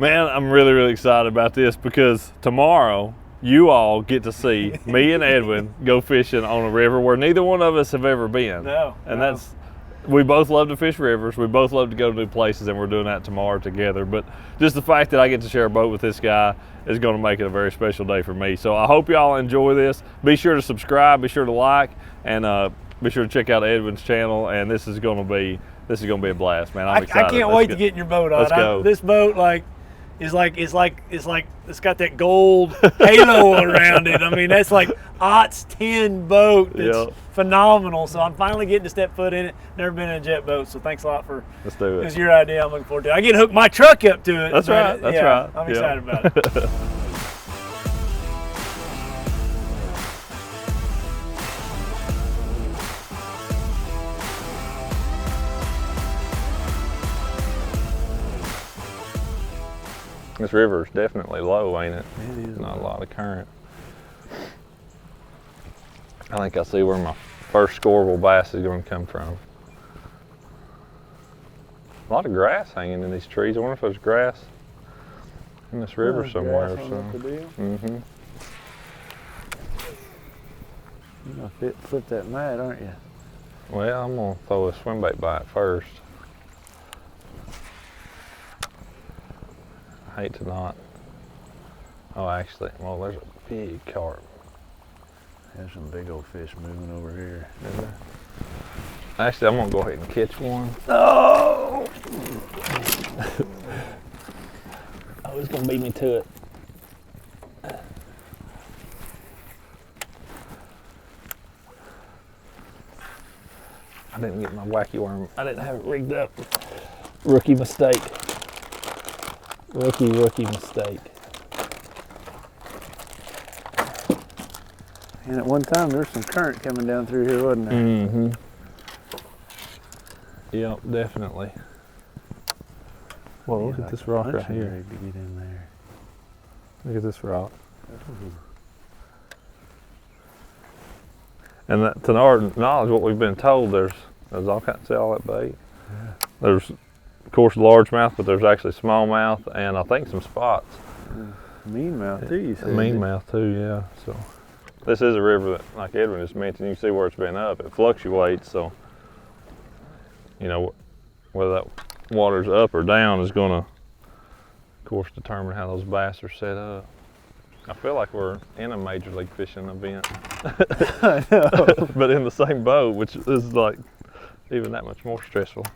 Man, I'm really, really excited about this because tomorrow you all get to see me and Edwin go fishing on a river where neither one of us have ever been. No. And that's, we both love to fish rivers. We both love to go to new places, and we're doing that tomorrow together. But just the fact that I get to share a boat with this guy is going to make it a very special day for me. So I hope y'all enjoy this. Be sure to subscribe, be sure to like, and be sure to check out Edwin's channel. And this is going to be a blast, man. I'm excited. I can't wait to get in your boat on. Let's go. This boat, it's got that gold halo around it. I mean, that's like aughts 10 boat. It's phenomenal. So I'm finally getting to step foot in it. Never been in a jet boat, so thanks a lot for. Let's do it. It's your idea. I'm looking forward to it. I get to hook my truck up to it. That's right. That's right. I'm excited about it. This river is definitely low, ain't it? It is. Not a lot of current. I think I see where my first scoreable bass is going to come from. A lot of grass hanging in these trees. I wonder if there's grass in this river somewhere or something. Mm-hmm. You're going to flip that mat, aren't you? Well, I'm going to throw a swim bait bite first. I hate to not. Oh, actually, well, there's a big carp. There's some big old fish moving over here. Actually, I'm gonna go ahead and catch one. Oh! Oh, it's gonna beat me to it. I didn't get my wacky worm. I didn't have it rigged up. Rookie mistake. Rookie mistake. And at one time there was some current coming down through here, wasn't there? Mm-hmm. Yep, definitely. Well, look at this rock right here. To get in there. Look at this rock. And that, to our knowledge, what we've been told, there's all kinds. See all that bait? Yeah. There's, of course, largemouth, but there's actually smallmouth and I think some spots. Meanmouth too, you said. Meanmouth too, yeah. So this is a river that, like Edwin just mentioned, you can see where it's been up. It fluctuates, so you know whether that water's up or down is going to, of course, determine how those bass are set up. I feel like we're in a major league fishing event, I know. but in the same boat, which is like even that much more stressful.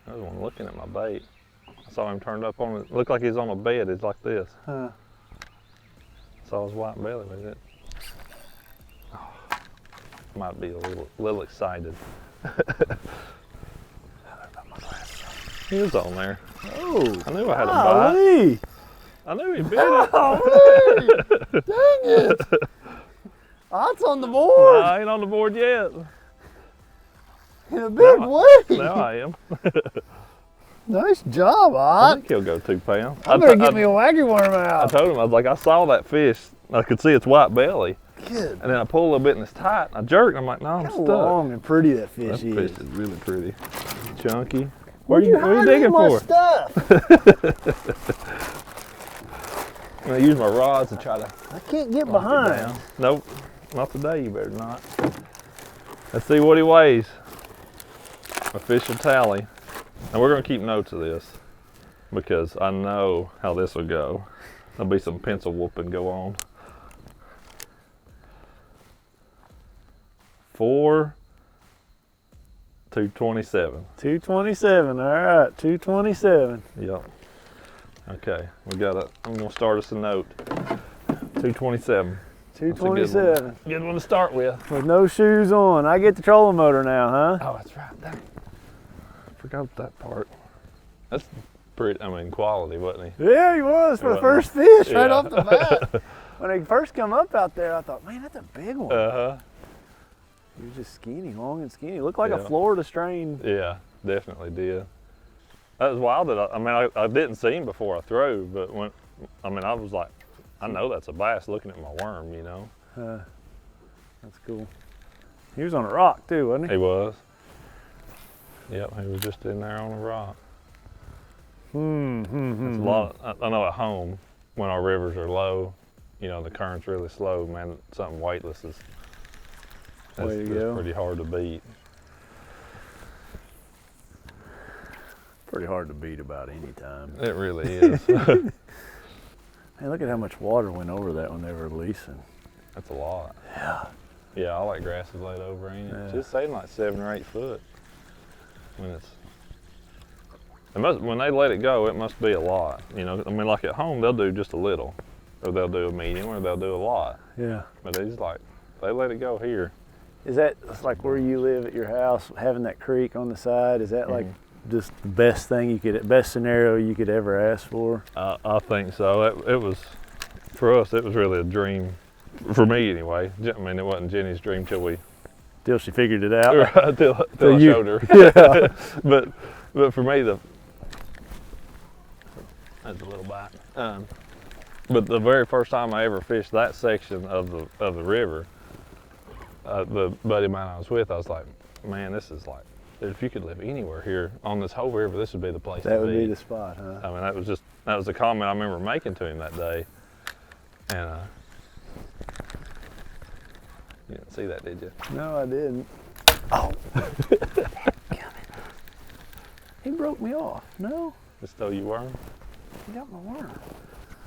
I was one looking at my bait. I saw him turned up on it. Looked like he's on a bed. It's like this. Huh. Saw his white belly with it. Oh, might be a little excited. He was on there. Oh. I knew I had a bite. I knew he bit it. Dang it. That's on the board. I ain't on the board yet. In a big way. Now I am. Nice job, I Ott. think he'll go 2 pounds. I better get me a waggy worm out. I told him, I was like, I saw that fish. I could see its white belly. Good. And then I pulled a little bit and it's tight. And I jerked. I'm like, no, I'm How stuck. long and pretty that fish That is. fish is really pretty. Chunky. What are you digging for? Stuff? I use my rods to try to. I can't get behind. Nope, not today. You better not. Let's see what he weighs. Official tally. And we're gonna keep notes of this because I know how this will go. There'll be some pencil whooping go on. 227. 227. All right, 227. Yep. Okay, I'm gonna start us a note. 227. 227. Good one to start with. With no shoes on. I get the trolling motor now, huh? Oh, that's right. I forgot that part. That's pretty, quality, wasn't he? Yeah, he was for the first fish right off the bat. When they first come up out there, I thought, man, that's a big one. Uh-huh. He was just skinny, long and skinny. Looked like a Florida strain. Yeah, definitely did. That was wild that I didn't see him before I threw, but when, I was like, I know that's a bass looking at my worm, you know. That's cool. He was on a rock too, wasn't he? He was. Yep, he was just in there on a rock. It's a lot. I know at home when our rivers are low, you know, the current's really slow, man. Something weightless is pretty hard to beat. Pretty hard to beat about any time. It really is. Hey, look at how much water went over that when they were releasing. That's a lot. Yeah. Yeah, I like grass is laid over, ain't it? Yeah. Just saying like 7 or 8 foot. When they let it go, it must be a lot. You know, I mean, like at home, they'll do just a little, or they'll do a medium, or they'll do a lot. Yeah. But it's like, they let it go here. Is that, it's like where you live at your house, having that creek on the side, is that like just the best thing you could, best scenario you could ever ask for? I think so. It was, for us, it was really a dream. For me anyway. I mean, it wasn't Jenny's dream till Till she figured it out. Right, till I showed her. Yeah. but for me, that's a little bite. But the very first time I ever fished that section of the river, the buddy of mine I was with, I was like, man, this is like, if you could live anywhere here on this whole river, this would be the place to be. That would be the spot, huh? I mean, that was the comment I remember making to him that day. And you didn't see that, did you? No, I didn't. Oh. He broke me off. No? Just stole your worm? He got my worm.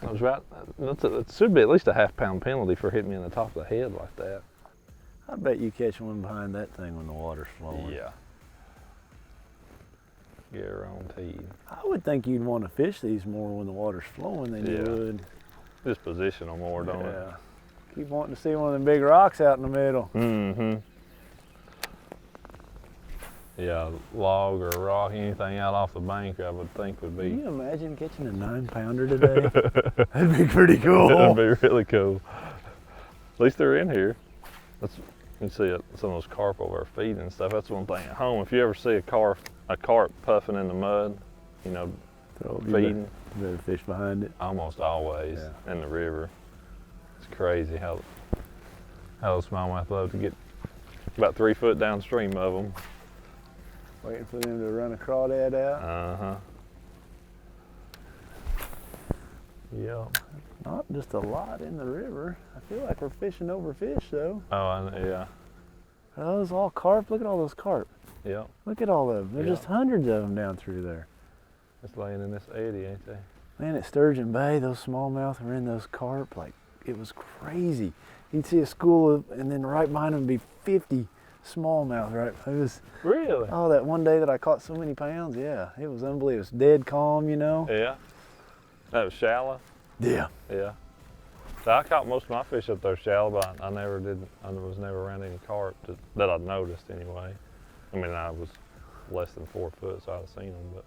I was right. It should be at least a half-pound penalty for hitting me in the top of the head like that. I bet you catch one behind that thing when the water's flowing. Yeah. Guaranteed. I would think you'd want to fish these more when the water's flowing than you would. Just positional more, don't it? Yeah. Keep wanting to see one of them big rocks out in the middle. Mm-hmm. Yeah, log or rock, anything out off the bank, I would think would be. Can you imagine catching a 9-pounder today? That'd be pretty cool. That'd be really cool. At least they're in here. You can see some of those carp over there feeding and stuff. That's one thing at home. If you ever see a carp puffing in the mud, you know, feeding. You better fish behind it. Almost always in the river. It's crazy how those smallmouth love to get about 3 foot downstream of them. Waiting for them to run a crawdad out. Uh-huh. Yep. Not just a lot in the river. I feel like we're fishing over fish though. Oh, yeah. Are those all carp? Look at all those carp. Yep. Look at all of them. There's just hundreds of them down through there. Just laying in this eddy, ain't they? Man, at Sturgeon Bay, those smallmouth were in those carp. Like, it was crazy. You'd see a school of, and then right behind them would be 50 smallmouth, right? It was. Really? Oh, that one day that I caught so many pounds, yeah. It was unbelievable. It was dead calm, you know? Yeah. That was shallow? Yeah. Yeah. So I caught most of my fish up there shallow, but I was never around any carp that I'd noticed anyway. I mean, I was less than 4 foot, so I'd have seen them, but.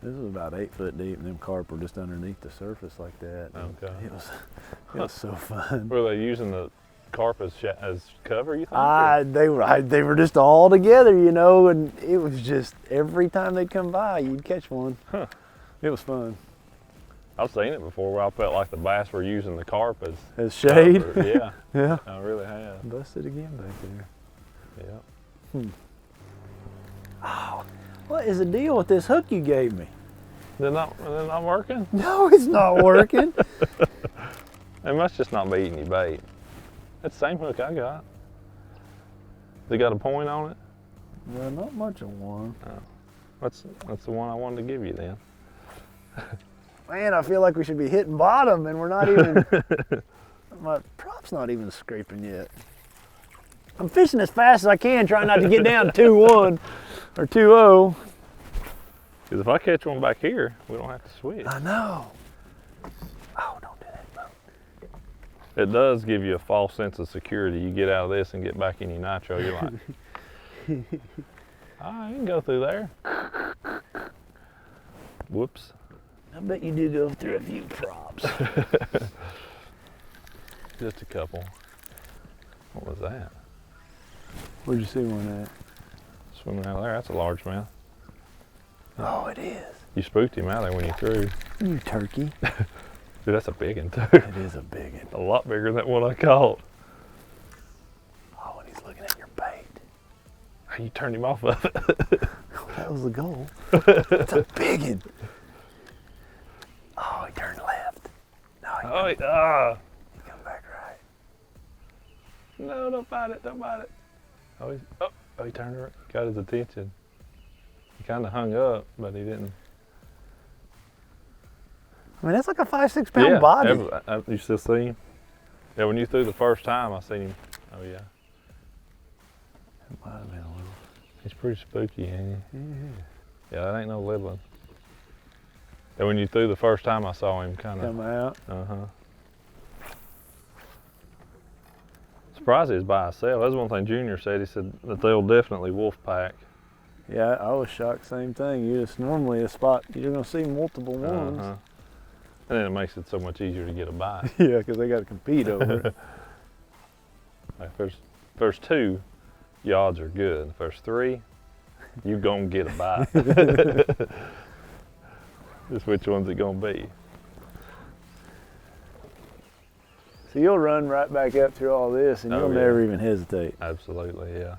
This was about 8 foot deep, and them carp were just underneath the surface like that. Okay. It was so fun. Were they using the carp as cover, you think? They were just all together, you know, and it was just every time they'd come by, you'd catch one. Huh. It was fun. I've seen it before where I felt like the bass were using the carp as shade. Cover. Yeah. Yeah. I really have. Busted again back there. Yeah. Oh, what is the deal with this hook you gave me? They're not working? No, it's not working. It must just not be eating your bait. That's the same hook I got. They got a point on it? Well, not much of one. Oh. That's the one I wanted to give you then. Man, I feel like we should be hitting bottom, and we're not even. My prop's not even scraping yet. I'm fishing as fast as I can, trying not to get down 2-1 or 2-0. Because if I catch one back here, we don't have to switch. I know. Oh, don't do that, bro. It does give you a false sense of security. You get out of this and get back in your nitro, you're like, ah, you can go through there. Whoops. I bet you do go through a few props. Just a couple. What was that? Where'd you see one at? Swimming out there. That's a largemouth. Oh, it is. You spooked him out there when you threw. You turkey. Dude, that's a big one too. It is a big one. A lot bigger than what I caught. Oh, and he's looking at your bait. You turned him off of it. That was the goal. It's a big one. Oh, Come back right. no, don't bite it, don't bite it. Oh, he turned around, got his attention. He kind of hung up, but he didn't. I mean, that's like a 5-6 pound body. You still see him? Yeah, when you threw the first time, I seen him. Oh, yeah. It might have been a little. He's pretty spooky, ain't he? Yeah. Yeah, that ain't no little one. And when you threw the first time, I saw him kind of Come out. Surprised he was by himself. That's one thing Junior said. He said that they'll definitely wolf pack. Yeah, I was shocked. Same thing. You just normally a spot you're gonna see multiple ones. And then it makes it so much easier to get a bite. Yeah, because they got to compete over it. Like first 2, your odds are good. The first 3, you're gonna get a bite. Just which one's it gonna be? So you'll run right back up through all this, and you'll never even hesitate. Absolutely, yeah.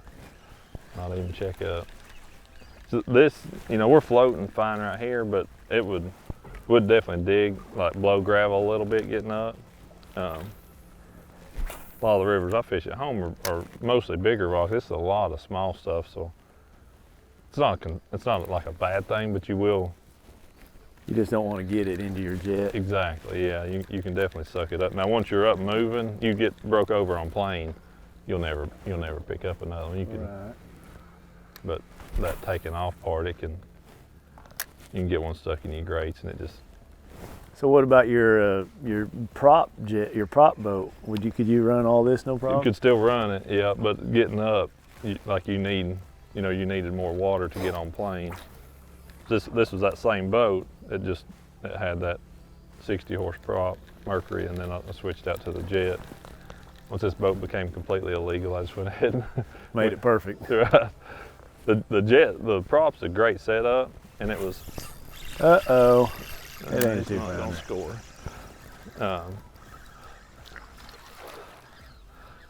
Not even check up. So this, we're floating fine right here, but it would definitely dig, like blow gravel a little bit getting up. A lot of the rivers I fish at home are mostly bigger rocks. This is a lot of small stuff, so it's not like a bad thing, but you just don't want to get it into your jet. Exactly, yeah. You can definitely suck it up. Now, once you're up moving, you get broke over on plane, you'll never pick up another one. You can, right. But that taking off part, you can get one stuck in your grates, and it just. So what about your prop jet, your prop boat? Could you run all this no problem? You could still run it, yeah. But getting up, you needed more water to get on plane. This was that same boat. It had that 60 horse prop Mercury, and then I switched out to the jet. Once this boat became completely illegal, I just went ahead and made it perfect. Right. The prop's a great setup, and it was. It ain't too bad. Don't score.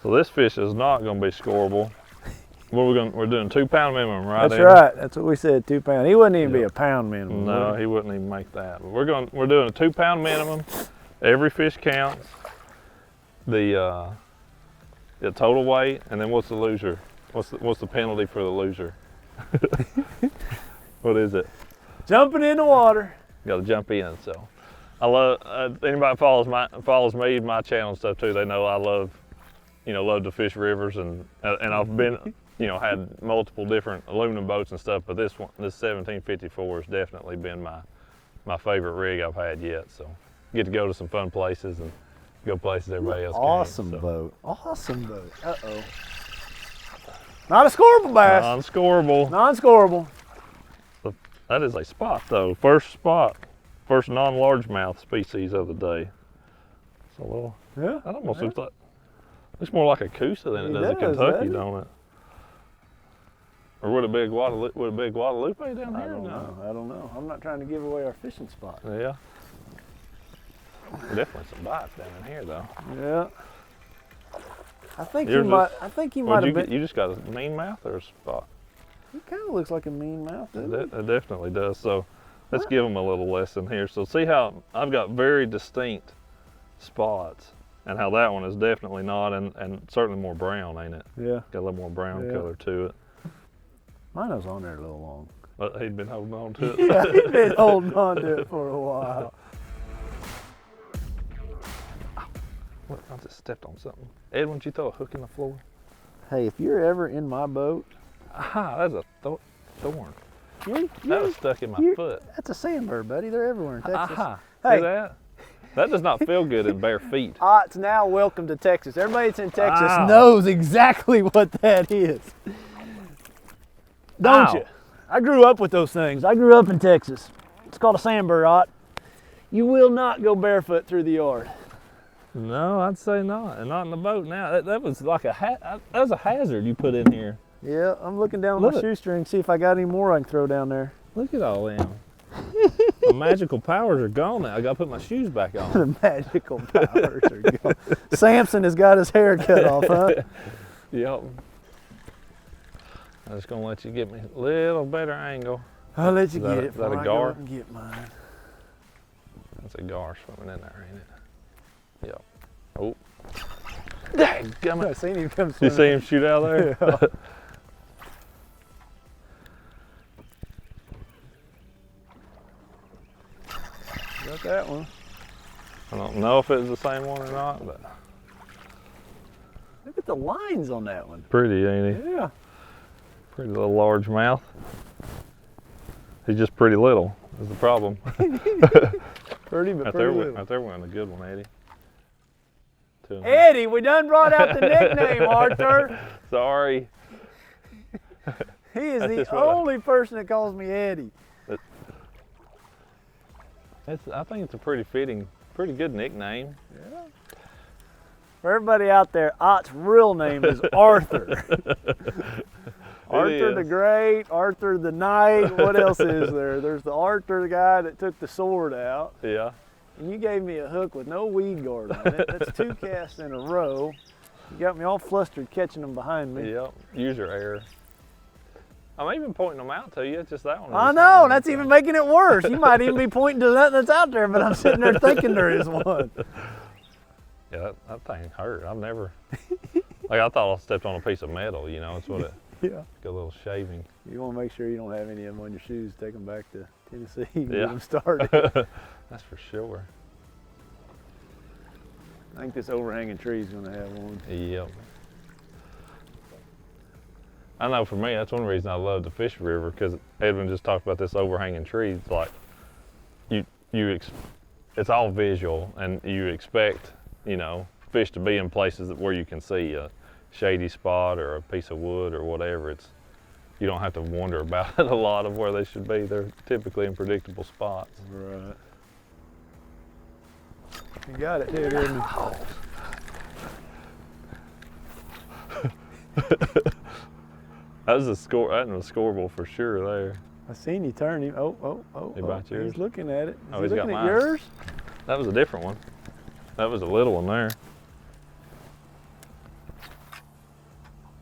So this fish is not going to be scoreable. We're doing 2 pound minimum, right? That's right. That's what we said. 2 pound. He wouldn't even be a pound minimum. No, he wouldn't even make that. But we're doing a 2 pound minimum. Every fish counts. The total weight, and then what's the loser? What's the penalty for the loser? What is it? Jumping in the water. Got to jump in. So I love anybody follows me, my channel and stuff too. They know I love to fish rivers, and I've been. Had multiple different aluminum boats and stuff, but this 1754 has definitely been my favorite rig I've had yet. So get to go to some fun places and go places everybody else Awesome can. Boat. Awesome boat. Uh-oh. Not a scoreable bass. Non-scoreable. Non-scoreable. That is a spot though. First non-largemouth species of the day. It's a little. Yeah. That almost looks more like a Coosa than it does a Kentucky, don't it? Or would it be a Guadalupe down here? I don't know. I'm not trying to give away our fishing spot. Yeah. Definitely some bites down in here though. Yeah. I think he might have been. You just got a mean mouth or a spot? He kind of looks like a mean mouth, doesn't he? It definitely does. So let's give him a little lesson here. So see how I've got very distinct spots, and how that one is definitely not, and certainly more brown, ain't it? Yeah. Got a little more brown color to it. Mine was on there a little long. But he'd been holding on to it. Yeah, he'd been holding on to it for a while. Look, I just stepped on something. Edwin, did you throw a hook in the floor? Hey, if you're ever in my boat. That's a thorn. That was stuck in my foot. That's a sandbird, buddy. They're everywhere in Texas. Hey. See that? That does not feel good in bare feet. It's now welcome to Texas. Everybody that's in Texas knows exactly what that is. Don't you? I grew up with those things. I grew up in Texas. It's called a sandbird, Ott. You will not go barefoot through the yard. No, I'd say not, and not in the boat now. That was like that was a hazard you put in here. Yeah, I'm looking down my shoestring, see if I got any more I can throw down there. Look at all them. The magical powers are gone now. I gotta put my shoes back on. The magical powers are gone. Samson has got his hair cut off, huh? Yep. I'm just gonna let you get me a little better angle. I'll let you get it. Is that a gar? Get mine. That's a gar swimming in there, ain't it? Yeah. Oh. Dang, I seen him come you swimming. see him shoot out there? Yeah. Got that one. I don't know if it's the same one or not, but Look at the lines on that one. pretty, ain't he? Yeah. Pretty little large mouth. He's just pretty little is the problem. Pretty, but Right pretty there, little. right there went a good one, Eddie. Eddie, we done brought out the nickname, Arthur. Sorry. He is That's the just what only person that calls me Eddie. I think it's a pretty fitting, pretty good nickname. Yeah. For everybody out there, Ott's real name is Arthur. Arthur the Great, Arthur the Knight, what else is there? There's the Arthur, the guy that took the sword out. Yeah. And you gave me a hook with no weed guard on it. That's 2 casts in a row. You got me all flustered catching them behind me. Yep. User error. I'm even pointing them out to you. It's just that one. I know, that's even making it worse. You might even be pointing to nothing that's out there, but I'm sitting there thinking there is one. Yeah, that thing hurt. I've never, like I thought I stepped on a piece of metal, you know, it's what it, Yeah. got a little shaving. You want to make sure you don't have any of them on your shoes. Take them back to Tennessee and Yeah. get them started. That's for sure. I think this overhanging tree is going to have one. Yep. I know for me, that's one reason I love to fish the river, because Edwin just talked about this overhanging tree. It's like, it's all visual, and you expect, you know, fish to be in places where you can see a shady spot or a piece of wood or whatever. You don't have to wonder about it a lot of where they should be. They're typically in predictable spots. Right. You got it, dude, didn't you? That was scoreable for sure there. I seen you turn him. Oh. He bite yours? He's looking at it. Oh, Is he's he got looking at mine. yours? That was a different one. That was a little one there.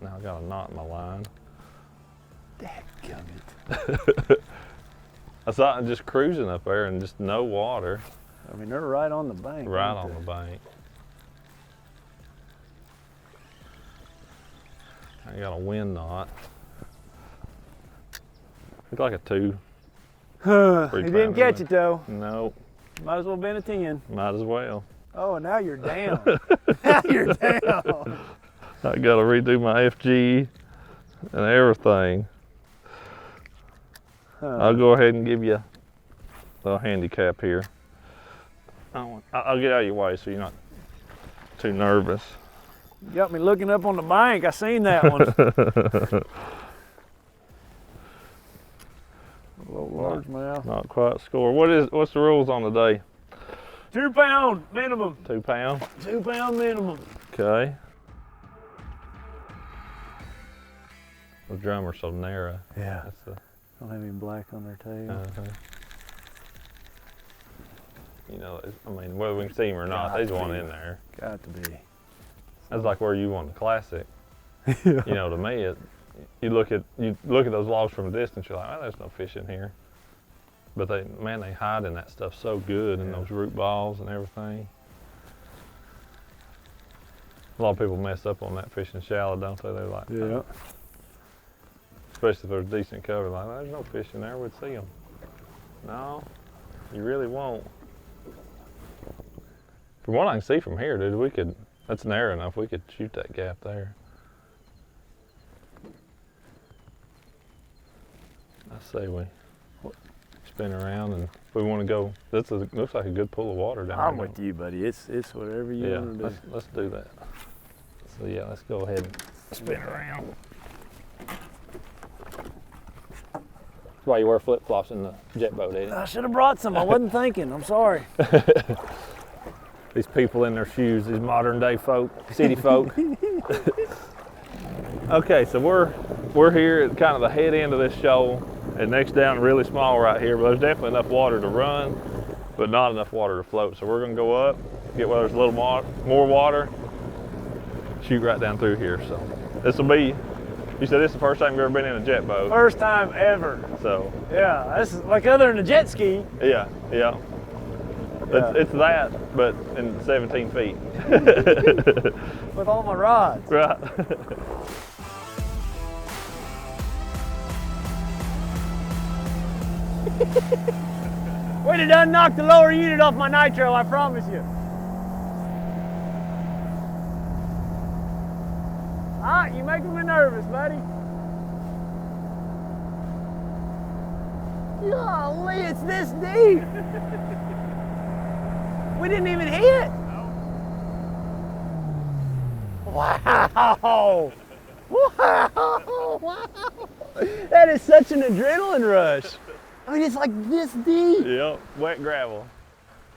Now I got a knot in my line. Dadgummit. I saw it just cruising up there and just no water. I mean, they're right on the bank. Right aren't on they? the bank. I got a wind knot. It's like a 2. He didn't catch it though. No, Might as well have been a 10. might as well. Oh, and now you're down. Now you're down. I got to redo my FG and everything. I'll go ahead and give you a little handicap here. I'll get out of your way so you're not too nervous. You got me looking up on the bank. I seen that one. A little largemouth. Not quite score. What's the rules on the day? 2 pound minimum. 2 pound? 2 pound minimum. Okay. The drummer's so narrow. Yeah. That's the, Don't have any black on their tail. you know, I mean, whether we can see him or not, there's one in there. Got to be. That's like where you won the classic. You know, to me, you look at those logs from a distance, you're like, oh, there's no fish in here. But they hide in that stuff so good, in those root balls and everything. A lot of people mess up on that fishing shallow, don't they? They're like, Yeah. especially if there's decent cover, like, there's no fish in there, we'd see them. No, you really won't. From what I can see from here, dude, that's narrow enough, we could shoot that gap there. I say we spin around, and if we want to go, looks like a good pool of water down there. I'm with you, buddy. It's whatever you want to do. Let's do that. So yeah, let's go ahead and spin around. That's why you wear flip-flops in the jet boat, Eddie. I should have brought some. I wasn't thinking. I'm sorry. These people in their shoes, these modern day folk, city folk. Okay, so we're here at kind of the head end of this shoal, and next down really small right here, but there's definitely enough water to run, but not enough water to float. So we're gonna go up, get where there's a little more water, shoot right down through here. So this will be, you said this is the first time you've ever been in a jet boat. First time ever. So Yeah, this is like other than a jet ski. yeah. It's that, but in 17 feet. With all my rods. Right. We'd have done knocked the lower unit off my nitro, I promise you. Ah, you making me nervous, buddy. Golly, it's this deep. We didn't even hit. Wow. Wow. Wow. That is such an adrenaline rush. I mean, it's like this deep. Yep, wet gravel.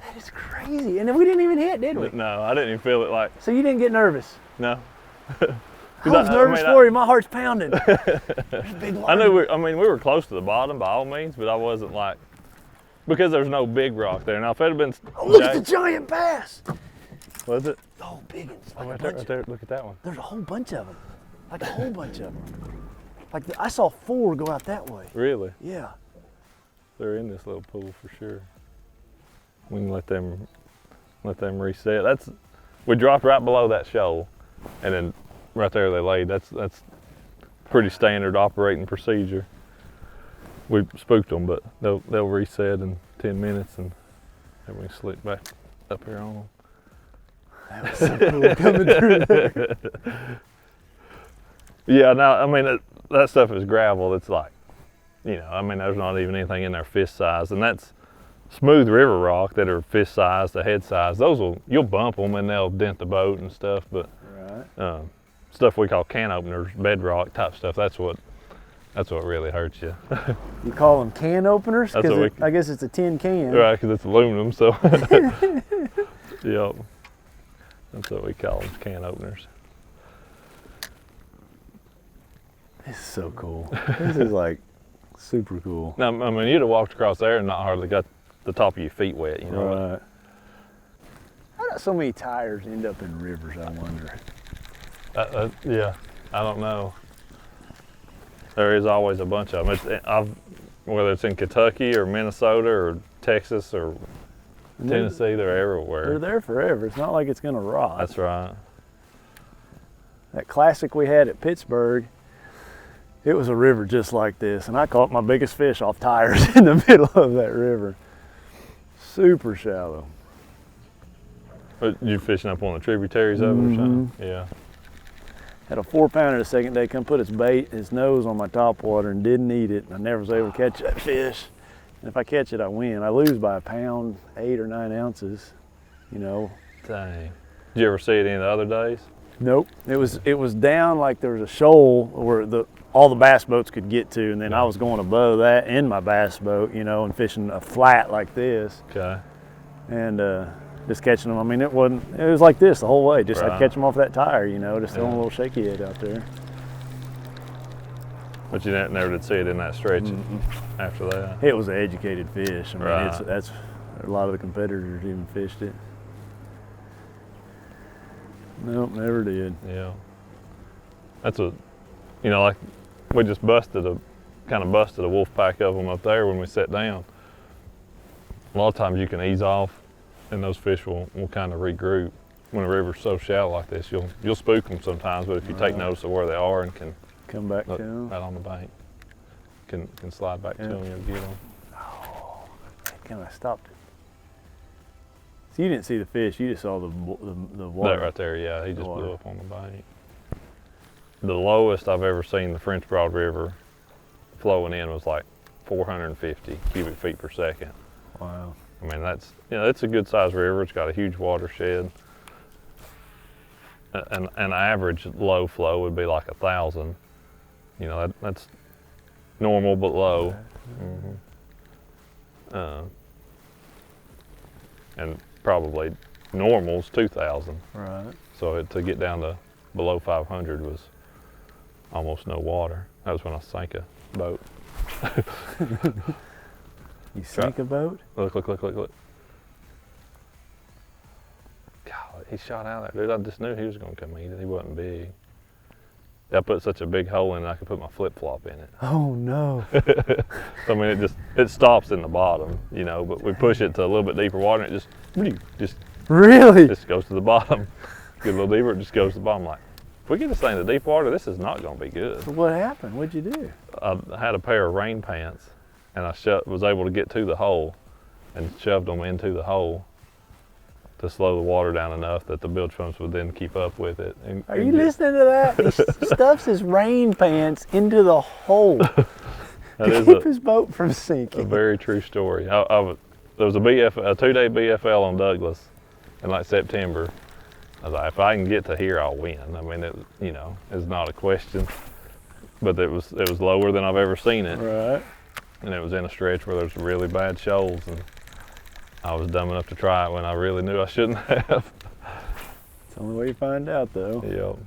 That is crazy. And then we didn't even hit, did we? No, I didn't even feel it like. So you didn't get nervous? No. I was nervous for you. My heart's pounding. Big I knew we were close to the bottom by all means, but I wasn't like, because there's no big rock there. Now if it had been, oh, look at the giant bass. Was it? Oh, big ones. Like right there. Look at that one. There's a whole bunch of them. Like a whole bunch of them. Like I saw 4 go out that way. Really? Yeah. They're in this little pool for sure. We can let them reset. We dropped right below that shoal, and then right there they laid. That's pretty standard operating procedure. We spooked them, but they'll reset in 10 minutes, and then we slick back up here on them. That was so cool coming through there. Yeah, now I mean that stuff is gravel. It's like, you know, I mean there's not even anything in there fist size, and that's smooth river rock that are fist size to head size. You'll bump them and they'll dent the boat and stuff, but right. Stuff we call can openers, bedrock type stuff. That's what really hurts you. You call them can openers? Because I guess it's a tin can. Right, because it's aluminum, so. Yep. That's what we call them, can openers. This is so cool. This is like super cool. Now, I mean, you'd have walked across there and not hardly got the top of your feet wet, you know. Right. How do so many tires end up in rivers, I wonder? Yeah, I don't know. There is always a bunch of them. Whether it's in Kentucky or Minnesota or Texas or Tennessee, they're everywhere. They're there forever. It's not like it's going to rot. That's right. That classic we had at Pittsburgh, it was a river just like this, and I caught my biggest fish off tires in the middle of that river. Super shallow. But you fishing up on the tributaries of it or something? Yeah. Had a 4-pounder the second day come put his nose on my topwater and didn't eat it. I never was able to catch that fish. And if I catch it, I win. I lose by a pound, 8 or 9 ounces, you know. Dang. Did you ever see it any of the other days? Nope. It was down like there was a shoal where all the bass boats could get to, and then I was going above that in my bass boat, you know, and fishing a flat like this. Okay. And just catching them. I mean, it was like this the whole way. Just right. I'd catch them off that tire, you know, just throwing a little shaky head out there. But you never did see it in that stretch after that? It was an educated fish. I mean, right. that's a lot of the competitors even fished it. Nope, never did. Yeah. That's you know, like we just kind of busted a wolf pack of them up there when we sat down. A lot of times you can ease off and those fish will kind of regroup. When a river's so shallow like this, you'll spook them sometimes, but if you take notice of where they are and can come back to them right on the bank, can slide back to them, you'll get them. Oh, can I stopped it? So you didn't see the fish, you just saw the water. That right there, yeah, he just blew up on the bank. The lowest I've ever seen the French Broad River flowing in was like 450 cubic feet per second. Wow. I mean, it's a good sized river. It's got a huge watershed. An average low flow would be like 1,000. You know, that's normal but low. And probably normal's 2,000. Right. So to get down to below 500 was almost no water. That was when I sank a boat. You sank a boat? Look. God, he shot out there, dude. I just knew he was going to come eat it. He wasn't big. I put such a big hole in it, I could put my flip-flop in it. Oh no. I mean, it stops in the bottom, you know, but we push it to a little bit deeper water and it just Really? just goes to the bottom. Get a little deeper, it just goes to the bottom. Like, if we get this thing to deep water, this is not going to be good. So what happened? What'd you do? I had a pair of rain pants, and I was able to get to the hole and shoved them into the hole to slow the water down enough that the bilge pumps would then keep up with it. Are you listening to that? He stuffs his rain pants into the hole to keep his boat from sinking. A very true story. There was a 2-day BFL on Douglas in like September. I was like, if I can get to here, I'll win. I mean, it's not a question. But it was lower than I've ever seen it. Right. And it was in a stretch where there's really bad shoals, and I was dumb enough to try it when I really knew I shouldn't have. It's the only way you find out, though. Yep.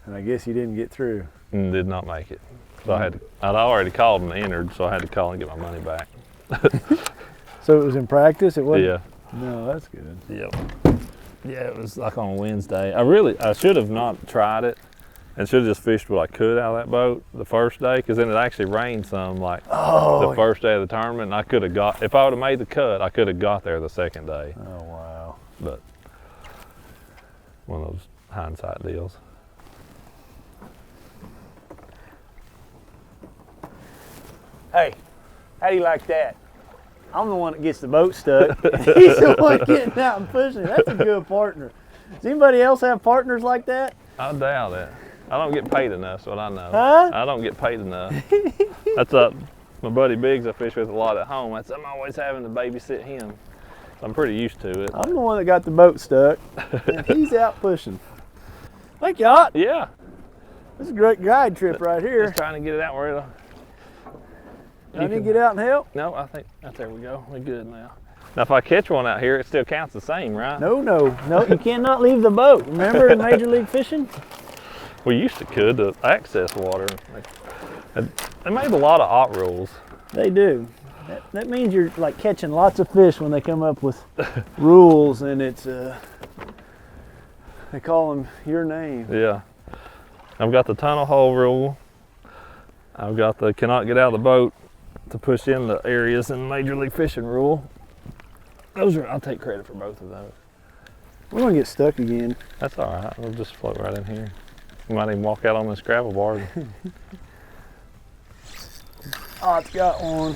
And I guess you didn't get through. And did not make it. So I'd already called and entered, so I had to call and get my money back. So it was in practice? It wasn't? Yeah. No, that's good. Yep. Yeah, it was like on a Wednesday. I should have not tried it and should have just fished what I could out of that boat the first day, because then it actually rained some the first day of the tournament, and I could have if I would have made the cut, I could have got there the second day. Oh, wow. But one of those hindsight deals. Hey, how do you like that? I'm the one that gets the boat stuck. He's the one getting out and pushing. That's a good partner. Does anybody else have partners like that? I doubt it. I don't get paid enough, is what I know. Huh? I don't get paid enough. That's my buddy Biggs I fish with a lot at home. I'm always having to babysit him. I'm pretty used to it. I'm the one that got the boat stuck, and he's out pushing. Thank you, Ott. Yeah. This is a great guide trip right here. Just trying to get it out where I need to get out and help? No, I think, there we go. We're good now. Now, if I catch one out here, it still counts the same, right? No, you cannot leave the boat. Remember in Major League Fishing? We used to access water. They made a lot of OT rules. They do. That means you're like catching lots of fish when they come up with rules, and it's they call them your name. Yeah. I've got the tunnel hole rule. I've got the cannot get out of the boat to push in the areas in Major League Fishing rule. I'll take credit for both of those. We're gonna get stuck again. That's all right. We'll just float right in here. We might even walk out on this gravel bar. Oh, it's got one.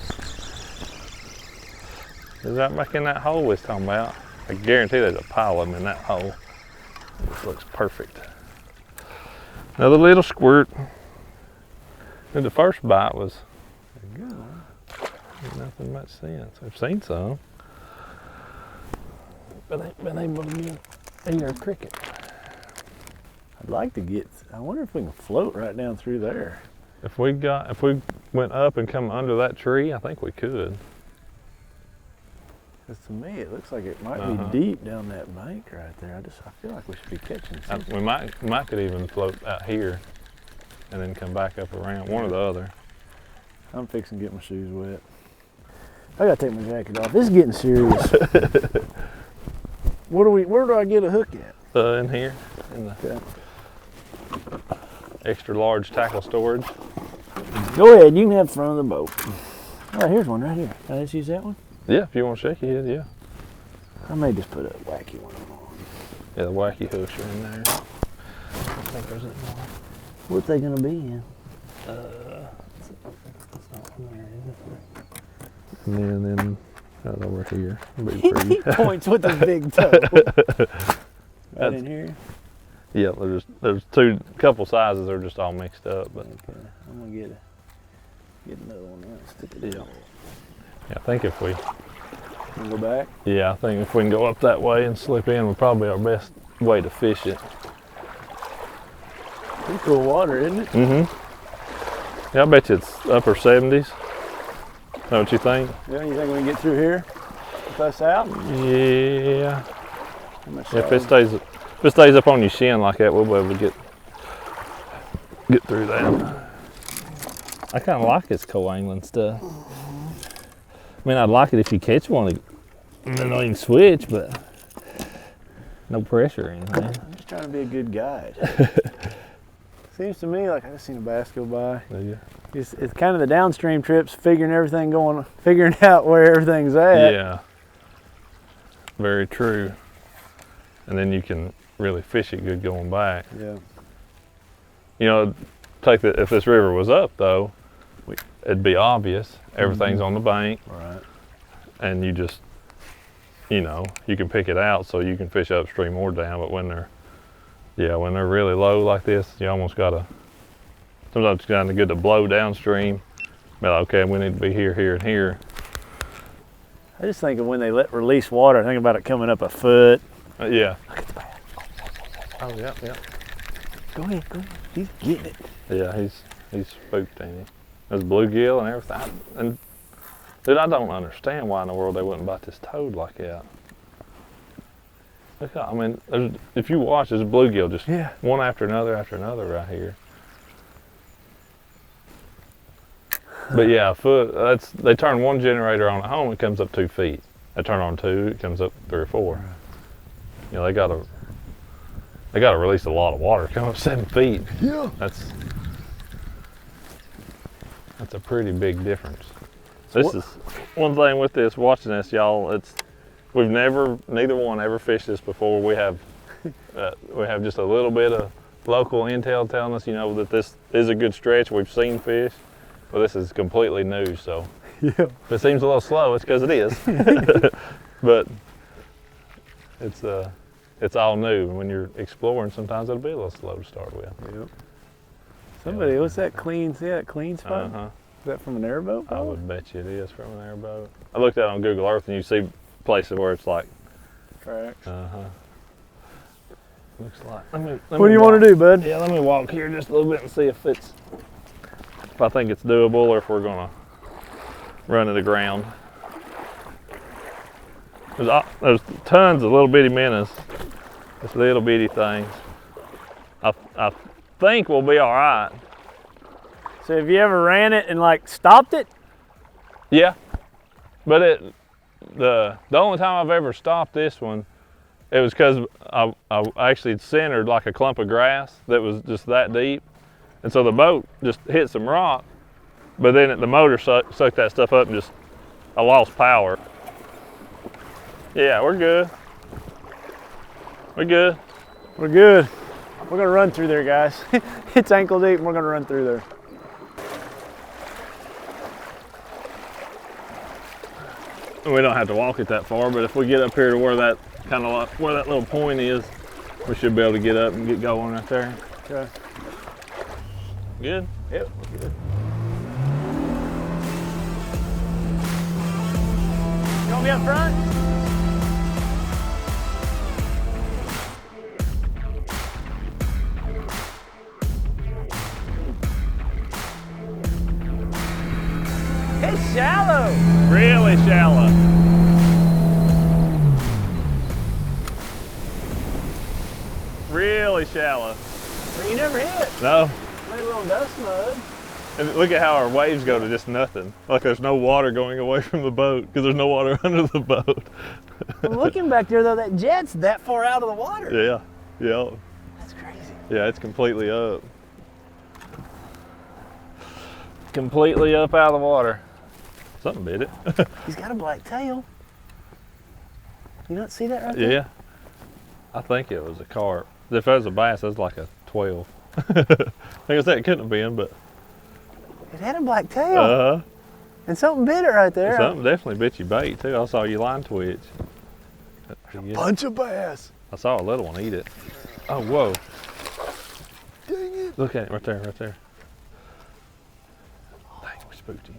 Is that back in that hole we was talking about? I guarantee there's a pile of them in that hole. This looks perfect. Another little squirt. And the first bite was a good one. Nothing much since. I've seen some, but I ain't been able to get a cricket. I'd like to get. I wonder if we can float right down through there. If we went up and come under that tree, I think we could. Because to me, it looks like it might be deep down that bank right there. I feel like we should be catching something. We might could even float out here and then come back up around, one or the other. I'm fixing to get my shoes wet. I gotta take my jacket off. This is getting serious. Where do I get a hook at? In here, in the extra large tackle storage. Go ahead, you can have the front of the boat. Oh, here's one right here. Can I just use that one? Yeah, if you want to shake your head, yeah. I may just put a wacky one on. Yeah, the wacky hooks are in there. I think there's more. What's they gonna be in? It's not in there, is it? And then right over here. Be He points with his big toe. Right in here? Yeah, there's couple sizes that are just all mixed up. But okay. I'm gonna get another one right. Stick it in. Yeah, I think if we can go back? Yeah, I think if we can go up that way and slip in, will probably our best way to fish it. Pretty cool water, isn't it? Mm-hmm. Yeah, I bet you it's upper 70s. Is that what you think? Yeah, you think we can get through here with us out? Yeah. If it stays up on your shin like that, we'll be able to get through that. I kind of like this co-angling stuff. I mean, I'd like it if you catch one and then you can switch, but no pressure or anything. just trying to be a good guide. Seems to me like I just seen a bass go by. Yeah. It's kind of the downstream trips, figuring out where everything's at. Yeah. Very true. And then you can really fish it good going back. Yeah. You know, if this river was up though, it'd be obvious. Everything's on the bank. Right. And you just, you know, you can pick it out so you can fish upstream or down. But when they're really low like this, you almost gotta, sometimes it's kind of good to blow downstream. Be like, okay, we need to be here, here, and here. I just think of when they release water, I think about it coming up a foot. Yeah. Look at the bass. Oh, yeah, yeah. Go ahead. He's getting it. Yeah, he's spooked, ain't he? There's bluegill and everything. And dude, I don't understand why in the world they wouldn't bite this toad like that. Look, I mean, if you watch, there's a bluegill just one after another right here. But yeah, a foot. They turn one generator on at home, it comes up 2 feet. They turn on 2, it comes up 3 or 4. You know, they gotta release a lot of water, come up 7 feet. Yeah. That's a pretty big difference. This is one thing with this, watching this, y'all. Neither one ever fished this before. We have just a little bit of local intel telling us, you know, that this is a good stretch. We've seen fish, but this is completely new. So if it seems a little slow, it's because it is. But it's all new. And when you're exploring, sometimes it'll be a little slow to start with. Yep. Somebody, what's that clean? See that clean spot? Uh-huh. Is that from an airboat? I would bet you it is from an airboat. I looked at it on Google Earth, and you see places where it's like tracks. Looks like. What do you want to do, bud? Yeah, let me walk here just a little bit and see if I think it's doable or if we're gonna run to the ground. There's tons of little bitty minnows, just little bitty things. I think we'll be all right. So have you ever ran it and like stopped it? Yeah, but the only time I've ever stopped this one, it was because I actually centered like a clump of grass that was just that deep, and so the boat just hit some rock, but then the motor sucked that stuff up and I lost power. Yeah, we're good. We're good. We're good. We're gonna run through there, guys. It's ankle deep and we're gonna run through there. We don't have to walk it that far, but if we get up here to where that little point is, we should be able to get up and get going right there. Okay. Good? Yep. Good. You want me up front? It's shallow. Really shallow. Really shallow. But you never hit. No. Made a little dust mud. And look at how our waves go to just nothing. Like there's no water going away from the boat because there's no water under the boat. I'm looking back there though, that jet's that far out of the water. Yeah. Yeah. That's crazy. Yeah, it's completely up. Completely up out of the water. Something bit it. He's got a black tail. You not see that right there? Yeah. I think it was a carp. If it was a bass, that's like a 12. Like I said, it couldn't have been, but. It had a black tail. And something bit it right there. Something definitely bit your bait too. I saw your line twitch. A bunch of bass. I saw a little one eat it. Oh, whoa. Dang it. Look at it right there, right there. Dang, we spooked him.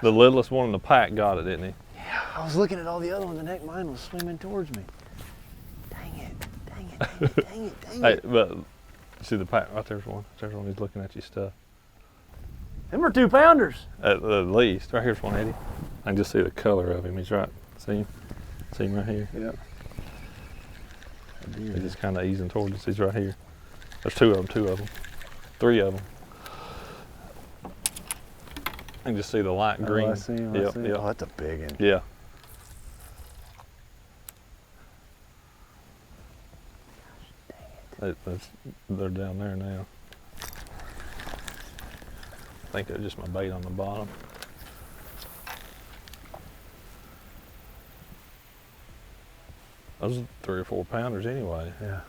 The littlest one in the pack got it, didn't he? Yeah, I was looking at all the other ones and heck, mine was swimming towards me. Dang it, dang it, dang it, dang it, dang it. Hey, but see the pack, right there's one. There's one, he's looking at your stuff. Them are 2-pounders. At least. Right here's one, Eddie. I can just see the color of him. He's right. See him? See him right here? Yeah. He's just kind of easing towards us. He's right here. There's two of them. 3 of them. I can just see the light green. I see him, I see him. Oh, that's a big one. Yeah. They're down there now. I think they're just my bait on the bottom. Those are 3 or 4 pounders anyway. Yeah.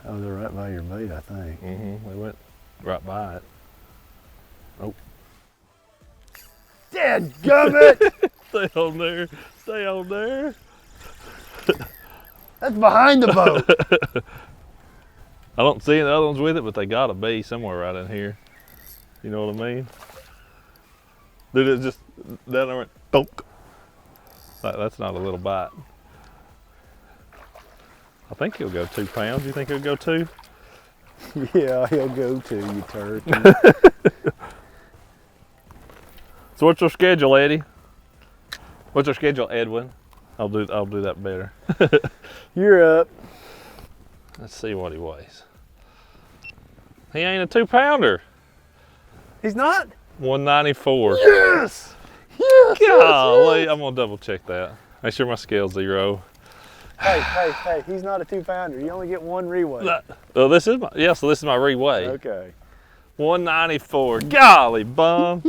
Oh, they're right by your bait, I think. They went right by it. Oh. Dadgummit! Stay on there. Stay on there. That's behind the boat. I don't see any other ones with it, but they gotta be somewhere right in here. You know what I mean? Dude, it just down there went thunk. That's not a little bite. I think he'll go 2 pounds. You think he'll go 2? Yeah, he'll go 2, you turkey. So what's your schedule, Eddie? What's your schedule, Edwin? I'll do that better. You're up. Let's see what he weighs. He ain't a 2 pounder. He's not? 194. Yes! Yes! Golly, yes. I'm gonna double check that. Make sure my scale's 0. Hey, he's not a 2 pounder. You only get 1 reweigh. Oh, this is my, yeah, so this is my reweigh. Okay. 194. Golly, bum.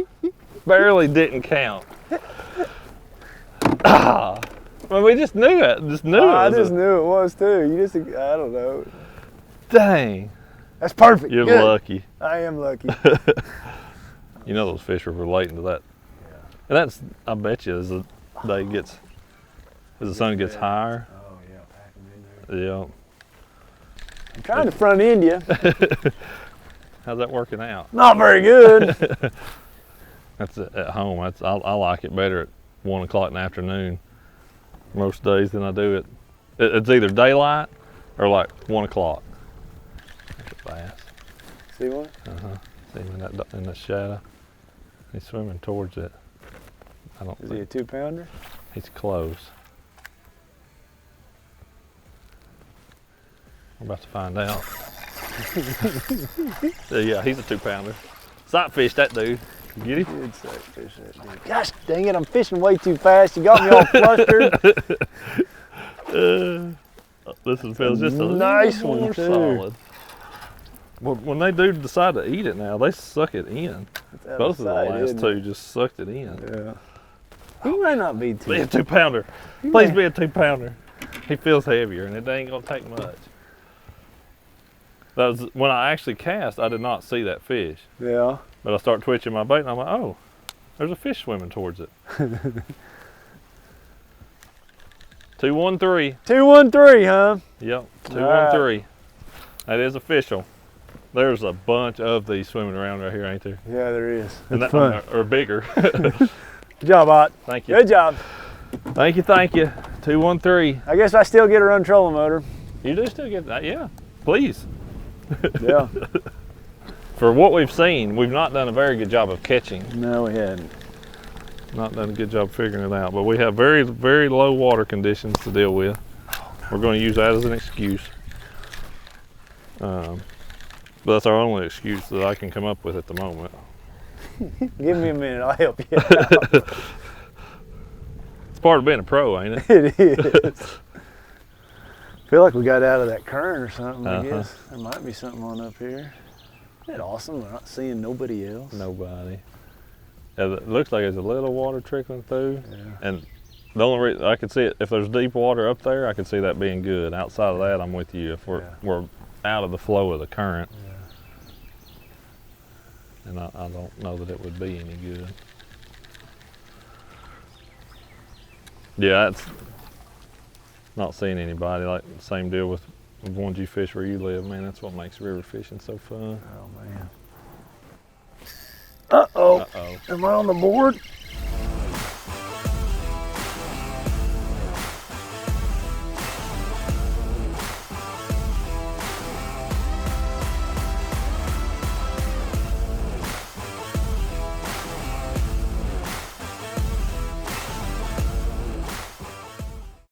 Barely didn't count. Well, we just knew it. I just knew it was too. You just, I don't know. Dang. That's perfect. You're Good. lucky. I am lucky. You know those fish are relating to that. Yeah. And that's, I bet you, as the day gets, as the sun gets higher. Oh yeah, pack them in there. Yeah. I'm trying to front end you. How's that working out? Not very good. That's at home. I like it better at 1 o'clock in the afternoon most days than I do it. It's either daylight or like 1 o'clock. That's a bass. See one? See him in the shadow. He's swimming towards it. Is he a 2 pounder? He's close. We're about to find out. Yeah, he's a 2 pounder. Sight fish that dude. Get him? Good sight fish that dude. Gosh dang it, I'm fishing way too fast. You got me all flustered. This one feels just a nice little more one too. solid. Well, when they do decide to eat it now, they suck it in. Both of the last 2 just sucked it in. Yeah. He might not be too. Be a 2 pounder. Please be a 2 pounder. He feels heavier and it ain't gonna take much. That was when I actually cast, I did not see that fish. Yeah. But I start twitching my bait and I'm like, oh, there's a fish swimming towards it. 213. 213, huh? Yep, 213. That is official. There's a bunch of these swimming around right here, ain't there? Yeah, there is. And That's fun. Or bigger. Good job, Ott. Thank you. Good job. Thank you, thank you. 213. I guess I still get to run trolling motor. You do still get that, yeah. Please. Yeah. For what we've seen, we've not done a very good job of catching. No, we hadn't. Not done a good job figuring it out, but we have very, very low water conditions to deal with. We're going to use that as an excuse. But that's our only excuse that I can come up with at the moment. Give me a minute, I'll help you out. It's part of being a pro, ain't it? It is. I feel like we got out of that current or something, I guess. There might be something on up here. Isn't that awesome? We're not seeing nobody else. Nobody. Yeah, it looks like there's a little water trickling through. Yeah. And the only reason I could see it, if there's deep water up there, I could see that being good. Outside of that, I'm with you. If we're out of the flow of the current. Yeah. And I don't know that it would be any good. Yeah, it's not seeing anybody. Like the same deal with the ones you fish where you live, man. That's what makes river fishing so fun. Oh man. Uh-oh. Uh-oh. Am I on the board?